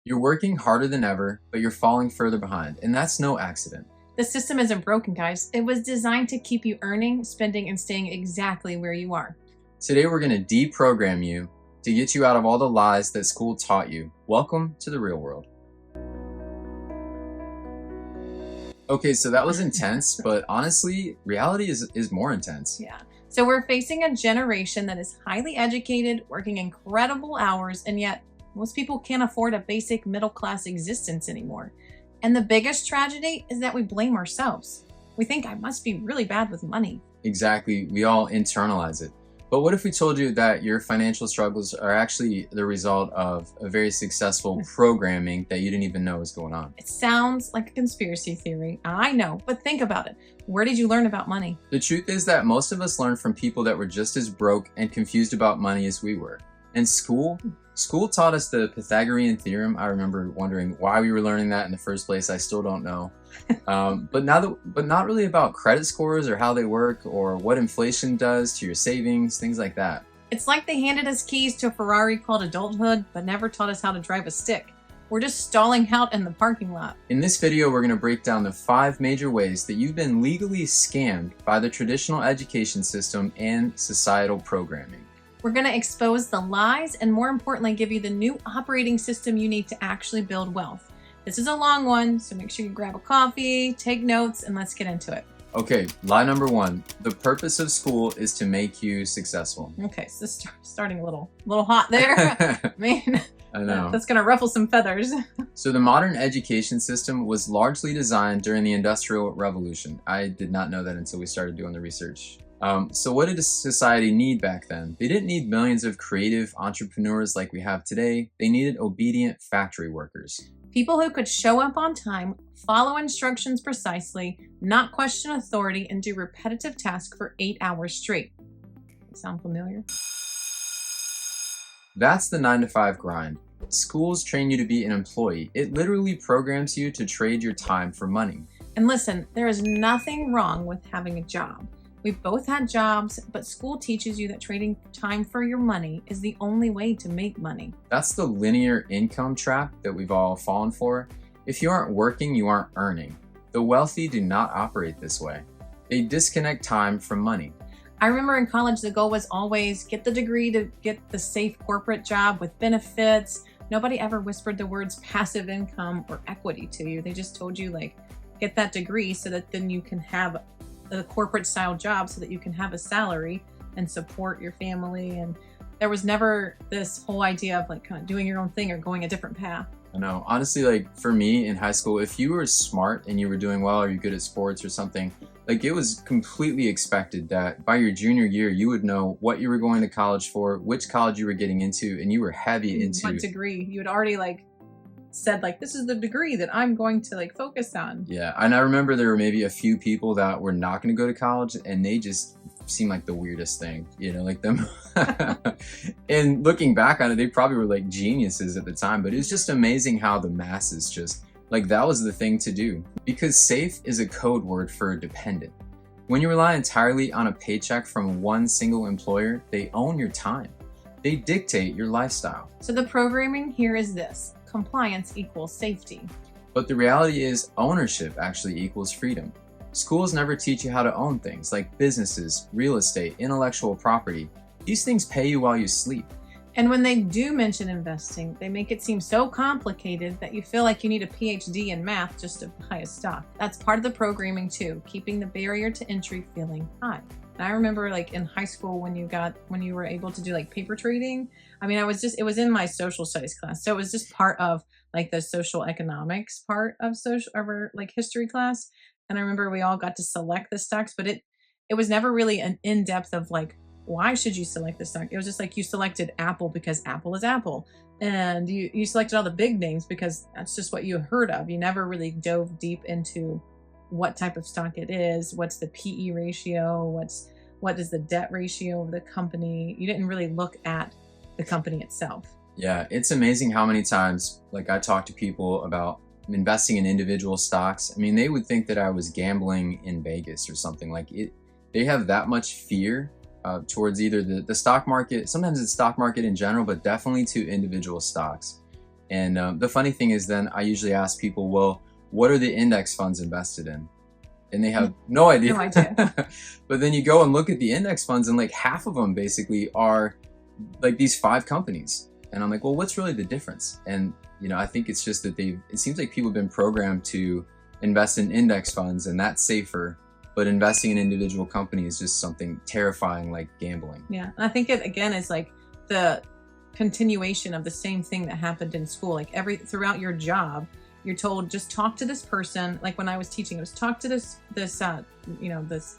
You're working harder than ever, but you're falling further behind, and that's no accident. The system isn't broken, guys. It was designed to keep you earning, spending, and staying exactly where you are. Today we're going to deprogram you to get you out of all the lies that school taught you. Welcome to the real world. Okay, so that was intense, but honestly, reality is more intense. Yeah. So we're facing a generation that is highly educated, working incredible hours, and yet most people can't afford a basic middle-class existence anymore. And the biggest tragedy is that we blame ourselves. We think I must be really bad with money. Exactly, we all internalize it. But what if we told you that your financial struggles are actually the result of a very successful programming that you didn't even know was going on? It sounds like a conspiracy theory, I know, but think about it. Where did you learn about money? The truth is that most of us learned from people that were just as broke and confused about money as we were. And school taught us the Pythagorean theorem. I remember wondering why we were learning that in the first place. I still don't know. But not really about credit scores or how they work or what inflation does to your savings, things like that. It's like they handed us keys to a Ferrari called adulthood, but never taught us how to drive a stick. We're just stalling out in the parking lot. In this video, we're going to break down the 5 major ways that you've been legally scammed by the traditional education system and societal programming. We're going to expose the lies and, more importantly, give you the new operating system you need to actually build wealth. This is a long one, so make sure you grab a coffee, take notes, and let's get into it. Okay, lie number 1. The purpose of school is to make you successful. Okay, so starting a little hot there. I know. That's going to ruffle some feathers. So the modern education system was largely designed during the Industrial Revolution. I did not know that until we started doing the research. So what did society need back then? They didn't need millions of creative entrepreneurs like we have today. They needed obedient factory workers. People who could show up on time, follow instructions precisely, not question authority, and do repetitive tasks for 8 hours straight. Sound familiar? That's the 9-to-5 grind. Schools train you to be an employee. It literally programs you to trade your time for money. And listen, there is nothing wrong with having a job. We've both had jobs, but school teaches you that trading time for your money is the only way to make money. That's the linear income trap that we've all fallen for. If you aren't working, you aren't earning. The wealthy do not operate this way. They disconnect time from money. I remember in college, the goal was always get the degree to get the safe corporate job with benefits. Nobody ever whispered the words passive income or equity to you. They just told you, like, get that degree so that then you can have a corporate style job so that you can have a salary and support your family. And there was never this whole idea of like kind of doing your own thing or going a different path. I know. Honestly, like for me in high school, if you were smart and you were doing well or you're good at sports or something, like it was completely expected that by your junior year, you would know what you were going to college for, which college you were getting into, and you were heavy into what degree. You had already like said like, this is the degree that I'm going to like focus on. Yeah, and I remember there were maybe a few people that were not going to go to college and they just seemed like the weirdest thing, you know, like them. And looking back on it, they probably were like geniuses at the time, but it's just amazing how the masses just, like that was the thing to do. Because safe is a code word for dependent. When you rely entirely on a paycheck from one single employer, they own your time. They dictate your lifestyle. So the programming here is this. Compliance equals safety. But the reality is ownership actually equals freedom. Schools never teach you how to own things like businesses, real estate, intellectual property. These things pay you while you sleep. And when they do mention investing, they make it seem so complicated that you feel like you need a PhD in math just to buy a stock. That's part of the programming too, keeping the barrier to entry feeling high. And I remember like in high school when you were able to do like paper trading. I mean, it was in my social studies class. So it was just part of like the social economics part of our like history class. And I remember we all got to select the stocks, but it was never really an in-depth of like, why should you select this stock? It was just like you selected Apple because Apple is Apple. And you selected all the big names because that's just what you heard of. You never really dove deep into what type of stock it is, what's the PE ratio, what is the debt ratio of the company. You didn't really look at the company itself. Yeah, it's amazing how many times like I talk to people about investing in individual stocks. I mean, they would think that I was gambling in Vegas or something. Like it, they have that much fear towards either the stock market, sometimes it's stock market in general, but definitely to individual stocks. And the funny thing is then I usually ask people, well, what are the index funds invested in? And they have no idea. No idea. But then you go and look at the index funds and like half of them basically are like these 5 companies. And I'm like, well, what's really the difference? And, I think it's just that it seems like people have been programmed to invest in index funds and that's safer. But investing in individual companies is just something terrifying like gambling. Yeah. And I think it, again, is like the continuation of the same thing that happened in school. Like throughout your job, you're told, just talk to this person. Like when I was teaching, it was talk to this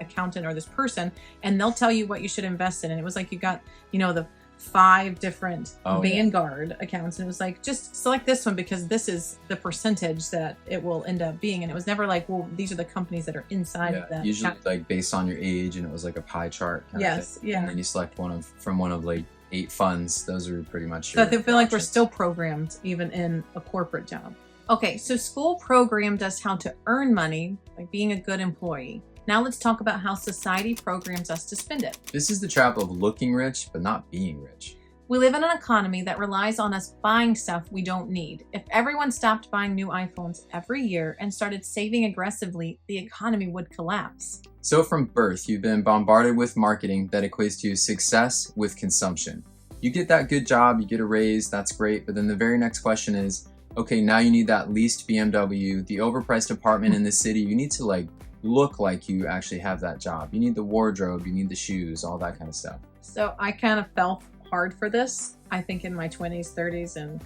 accountant or this person, and they'll tell you what you should invest in. And it was like you got, the 5 different Vanguard accounts, and it was like, just select this one because this is the percentage that it will end up being. And it was never like, well, these are the companies that are inside of that. Usually like based on your age, and it was like a pie chart. Yes, yeah. And then you select from one of like 8 funds. Those are pretty much. So I feel like we're still programmed even in a corporate job. Okay, so school programmed us how to earn money by being a good employee. Now let's talk about how society programs us to spend it. This is the trap of looking rich, but not being rich. We live in an economy that relies on us buying stuff we don't need. If everyone stopped buying new iPhones every year and started saving aggressively, the economy would collapse. So from birth, you've been bombarded with marketing that equates to success with consumption. You get that good job, you get a raise, that's great, but then the very next question is, okay, now you need that leased BMW, the overpriced apartment in the city. You need to like look like you actually have that job. You need the wardrobe, you need the shoes, all that kind of stuff. So I kind of fell hard for this, I think in my 20s, 30s, and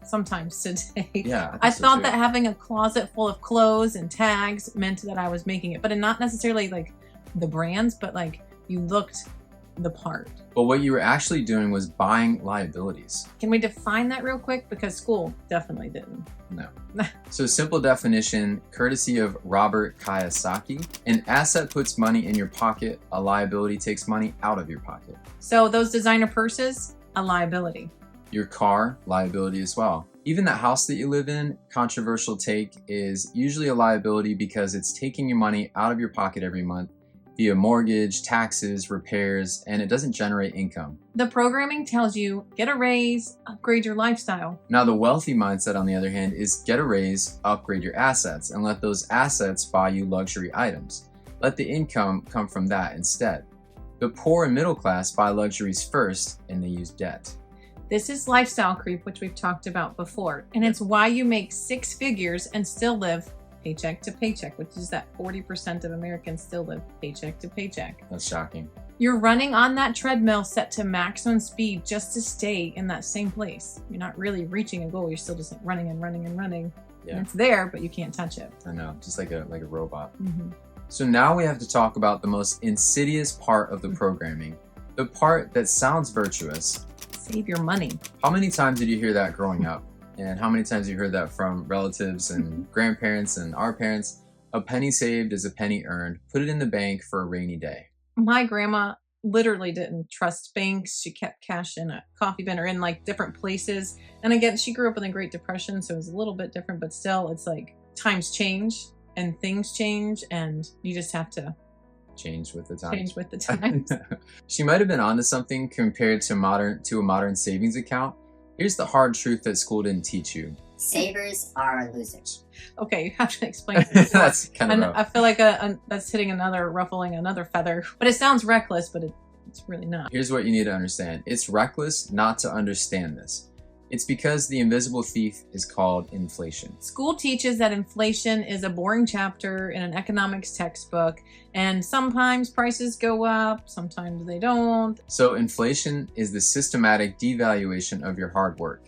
sometimes today. Yeah, I thought that having a closet full of clothes and tags meant that I was making it, but not necessarily like the brands, but like you looked the part. But what you were actually doing was buying liabilities. Can we define that real quick? Because school definitely didn't. No. So simple definition, courtesy of Robert Kiyosaki, an asset puts money in your pocket, a liability takes money out of your pocket. So those designer purses, a liability. Your car, liability as well. Even that house that you live in, controversial take, is usually a liability because it's taking your money out of your pocket every month via mortgage, taxes, repairs, and it doesn't generate income. The programming tells you, get a raise, upgrade your lifestyle. Now the wealthy mindset, on the other hand, is get a raise, upgrade your assets, and let those assets buy you luxury items. Let the income come from that instead. The poor and middle class buy luxuries first, and they use debt. This is lifestyle creep, which we've talked about before, and it's why you make 6 figures and still live paycheck to paycheck, which is that 40% of Americans still live paycheck to paycheck. That's shocking. You're running on that treadmill set to maximum speed just to stay in that same place. You're not really reaching a goal. You're still just like running and running and running. Yeah. And it's there, but you can't touch it. I know, just like a robot. Mm-hmm. So now we have to talk about the most insidious part of the programming, the part that sounds virtuous. Save your money. How many times did you hear that growing up? And how many times have you heard that from relatives and grandparents and our parents? A penny saved is a penny earned. Put it in the bank for a rainy day. My grandma literally didn't trust banks. She kept cash in a coffee bin or in like different places. And again, she grew up in the Great Depression, so it was a little bit different, but still it's like times change and things change and you just have to change with the times. Change with the times. She might have been onto something compared to a modern savings account. Here's the hard truth that school didn't teach you. Savers are losers. Okay, you have to explain this. That's kind of rough. I feel like that's ruffling another feather. But it sounds reckless, but it's really not. Here's what you need to understand. It's reckless not to understand this. It's because the invisible thief is called inflation. School teaches that inflation is a boring chapter in an economics textbook, and sometimes prices go up, sometimes they don't. So inflation is the systematic devaluation of your hard work.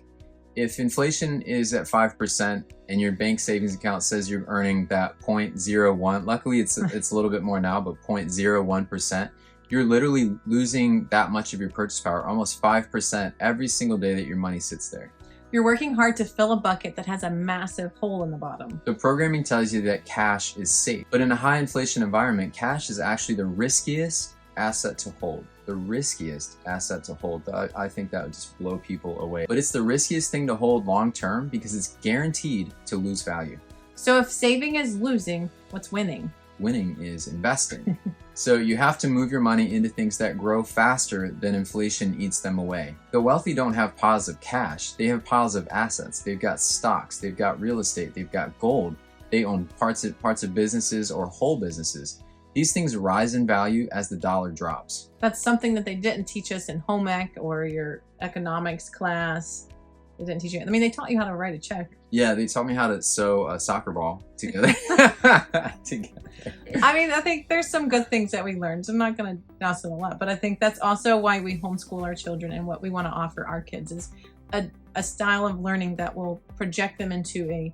If inflation is at 5% and your bank savings account says you're earning that 0.01, luckily it's a little bit more now, but 0.01%, you're literally losing that much of your purchase power, almost 5% every single day that your money sits there. You're working hard to fill a bucket that has a massive hole in the bottom. The programming tells you that cash is safe, but in a high inflation environment, cash is actually the riskiest asset to hold. The riskiest asset to hold. I think that would just blow people away. But it's the riskiest thing to hold long term because it's guaranteed to lose value. So if saving is losing, what's winning? Winning is investing. So you have to move your money into things that grow faster than inflation eats them away. The wealthy don't have piles of cash. They have piles of assets. They've got stocks. They've got real estate. They've got gold. They own parts of businesses or whole businesses. These things rise in value as the dollar drops. That's something that they didn't teach us in home ec or your economics class. They didn't teach you. I mean, they taught you how to write a check. Yeah, they taught me how to sew a soccer ball together. I mean, I think there's some good things that we learned. So I'm not going to douse it a lot, but I think that's also why we homeschool our children, and what we want to offer our kids is a style of learning that will project them into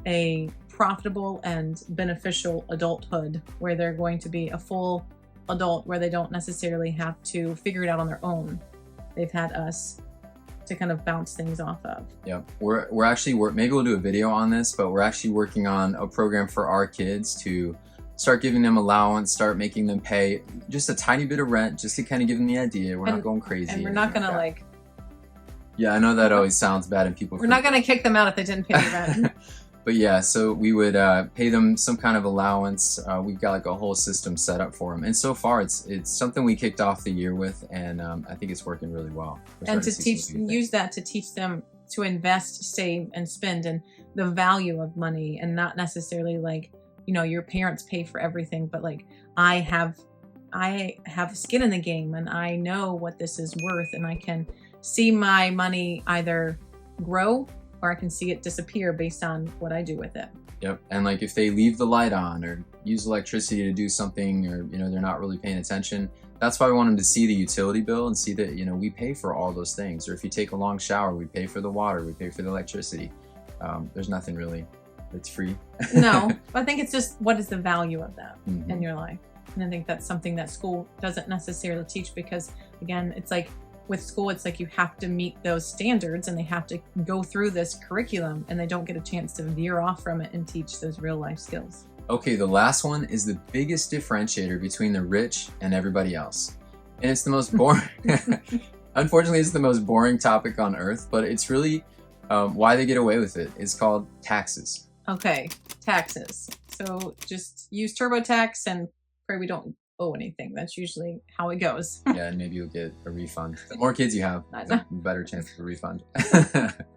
a profitable and beneficial adulthood, where they're going to be a full adult, where they don't necessarily have to figure it out on their own. They've had us to kind of bounce things off of. Yeah, we're actually maybe we'll do a video on this, but we're actually working on a program for our kids to start giving them allowance, start making them pay just a tiny bit of rent, just to kind of give them the idea. We're not going crazy, and we're not going to like. Yeah, I know that always sounds bad, and people. We're not going to kick them out if they didn't pay the rent. But yeah, so we would pay them some kind of allowance. We've got like a whole system set up for them, and so far it's something we kicked off the year with, and I think it's working really well. And to use that to teach them to invest, save, and spend, and the value of money, and not necessarily like, you know, your parents pay for everything, but like I have skin in the game, and I know what this is worth, and I can see my money either grow or I can see it disappear based on what I do with it. Yep. And like if they leave the light on or use electricity to do something, or, you know, they're not really paying attention, that's why we want them to see the utility bill and see that, you know, we pay for all those things. Or if you take a long shower, we pay for the water, we pay for the electricity. There's nothing really that's free. No, I think it's just, what is the value of that Mm-hmm. in your life? And I think that's something that school doesn't necessarily teach, because again, it's like with school, it's like you have to meet those standards and they have to go through this curriculum, and they don't get a chance to veer off from it and teach those real life skills. Okay, the last one is the biggest differentiator between the rich and everybody else. And it's the most boring. Unfortunately, it's the most boring topic on earth, but it's really why they get away with it. It's called taxes. Okay, taxes. So just use TurboTax and pray we don't owe anything. That's usually how it goes. Yeah, and maybe you'll get a refund. The more kids you have, the better chance of a refund.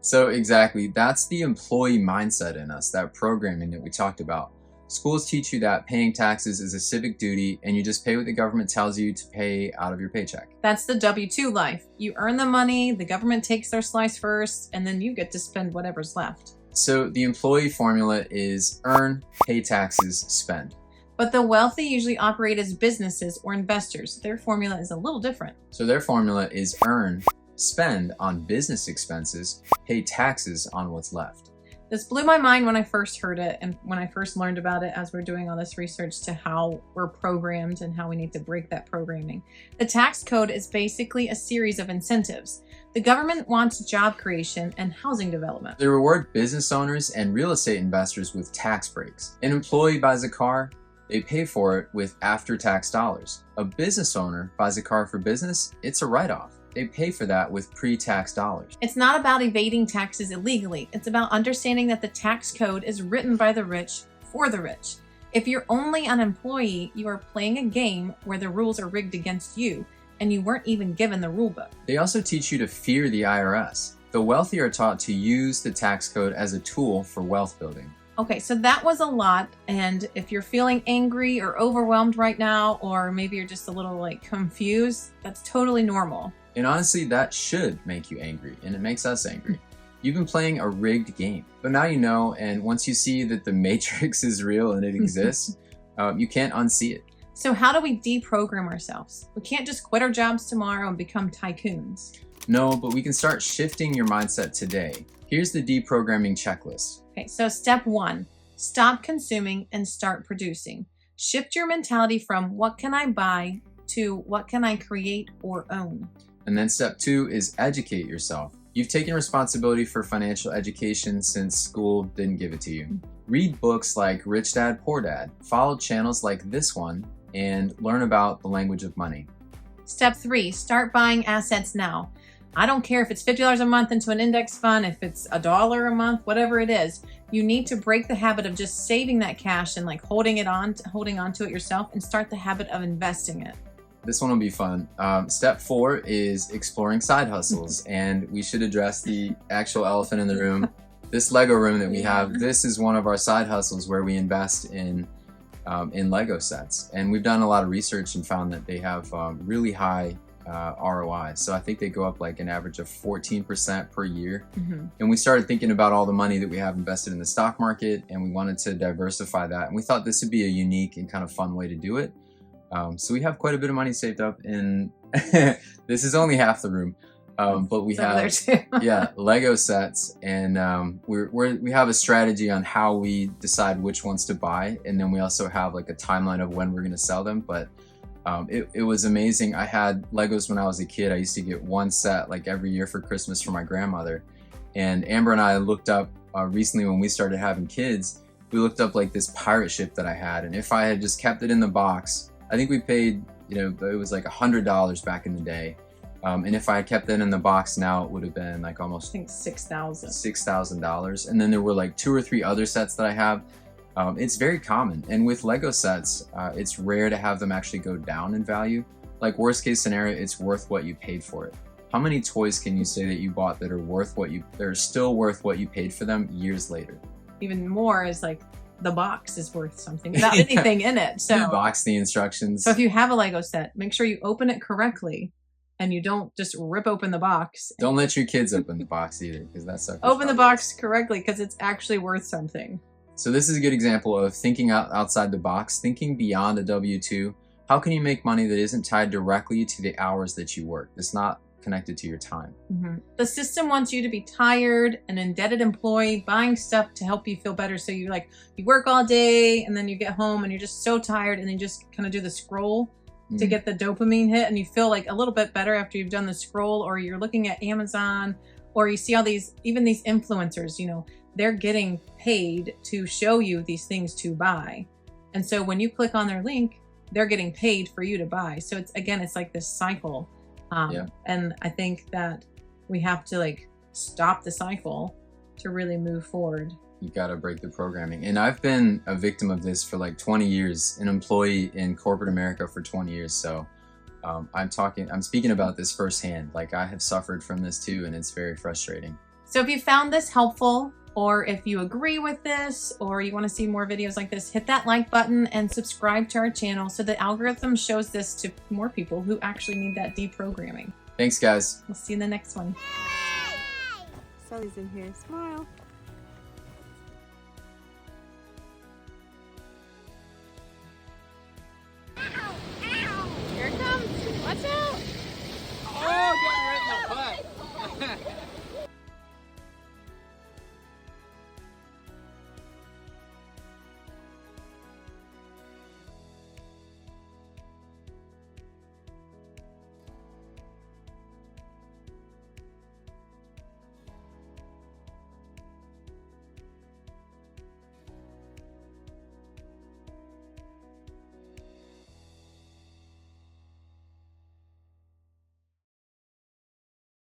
So exactly, that's the employee mindset in us, that programming that we talked about. Schools teach you that paying taxes is a civic duty, and you just pay what the government tells you to pay out of your paycheck. That's the W-2 life. You earn the money, the government takes their slice first, and then you get to spend whatever's left. So the employee formula is earn, pay taxes, spend. But the wealthy usually operate as businesses or investors. Their formula is a little different. So their formula is earn, spend on business expenses, pay taxes on what's left. This blew my mind when I first heard it, and when I first learned about it as we're doing all this research to how we're programmed and how we need to break that programming. The tax code is basically a series of incentives. The government wants job creation and housing development. They reward business owners and real estate investors with tax breaks. An employee buys a car, they pay for it with after-tax dollars. A business owner buys a car for business, it's a write-off. They pay for that with pre-tax dollars. It's not about evading taxes illegally. It's about understanding that the tax code is written by the rich for the rich. If you're only an employee, you are playing a game where the rules are rigged against you, and you weren't even given the rule book. They also teach you to fear the IRS. The wealthy are taught to use the tax code as a tool for wealth building. Okay, so that was a lot, and if you're feeling angry or overwhelmed right now, or maybe you're just a little like confused, that's totally normal. And honestly, that should make you angry, and it makes us angry. You've been playing a rigged game, but now you know, and once you see that the matrix is real and it exists, you can't unsee it. So how do we deprogram ourselves? We can't just quit our jobs tomorrow and become tycoons. No, but we can start shifting your mindset today. Here's the deprogramming checklist. Okay, so step 1, stop consuming and start producing. Shift your mentality from what can I buy to what can I create or own. And then step 2 is educate yourself. You've taken responsibility for financial education since school didn't give it to you. Read books like Rich Dad, Poor Dad, follow channels like this one, and learn about the language of money. Step 3, start buying assets now. I don't care if it's $50 a month into an index fund, if it's $1 a month, whatever it is. You need to break the habit of just saving that cash and like holding on to it yourself, and start the habit of investing it. This one will be fun. Step 4 is exploring side hustles, and we should address the actual elephant in the room. This Lego room that we have, this is one of our side hustles where we invest in Lego sets, and we've done a lot of research and found that they have really high ROI. So I think they go up like an average of 14% per year. And we started thinking about all the money that we have invested in the stock market, and we wanted to diversify that, and we thought this would be a unique and kind of fun way to do it. So we have quite a bit of money saved up, and this is only half the room, but we have Lego sets, and we have a strategy on how we decide which ones to buy, and then we also have like a timeline of when we're going to sell them. But it was amazing. I had Legos when I was a kid. I used to get one set like every year for Christmas from my grandmother. And Amber and I looked up recently when we started having kids, we looked up like this pirate ship that I had. And if I had just kept it in the box, I think we paid, it was like $100 back in the day. And if I had kept it in the box now, it would have been like almost, I think $6,000. And then there were like 2 or 3 other sets that I have. It's very common, and with Lego sets, it's rare to have them actually go down in value. Like worst case scenario, it's worth what you paid for it. How many toys can you say that you bought that are still worth what you paid for them years later? Even more is like the box is worth something without anything in it. So the box, the instructions. So if you have a Lego set, make sure you open it correctly, and you don't just rip open the box. Don't let your kids open the box either, because that's open the box correctly, because it's actually worth something. So this is a good example of thinking outside the box, thinking beyond a W-2. How can you make money that isn't tied directly to the hours that you work? It's not connected to your time. The system wants you to be tired, an indebted employee, buying stuff to help you feel better. So you work all day, and then you get home and you're just so tired, and then you just kind of do the scroll to get the dopamine hit, and you feel like a little bit better after you've done the scroll. Or you're looking at Amazon, or you see all these, even these influencers, they're getting paid to show you these things to buy. And so when you click on their link, they're getting paid for you to buy. So it's like this cycle. And I think that we have to stop the cycle to really move forward. You got to break the programming. And I've been a victim of this for 20 years, an employee in corporate America for 20 years. So I'm speaking about this firsthand. I have suffered from this too, and it's very frustrating. So if you found this helpful, or if you agree with this, or you want to see more videos like this, hit that like button and subscribe to our channel so the algorithm shows this to more people who actually need that deprogramming. Thanks, guys. We'll see you in the next one. Sully's in here. Smile.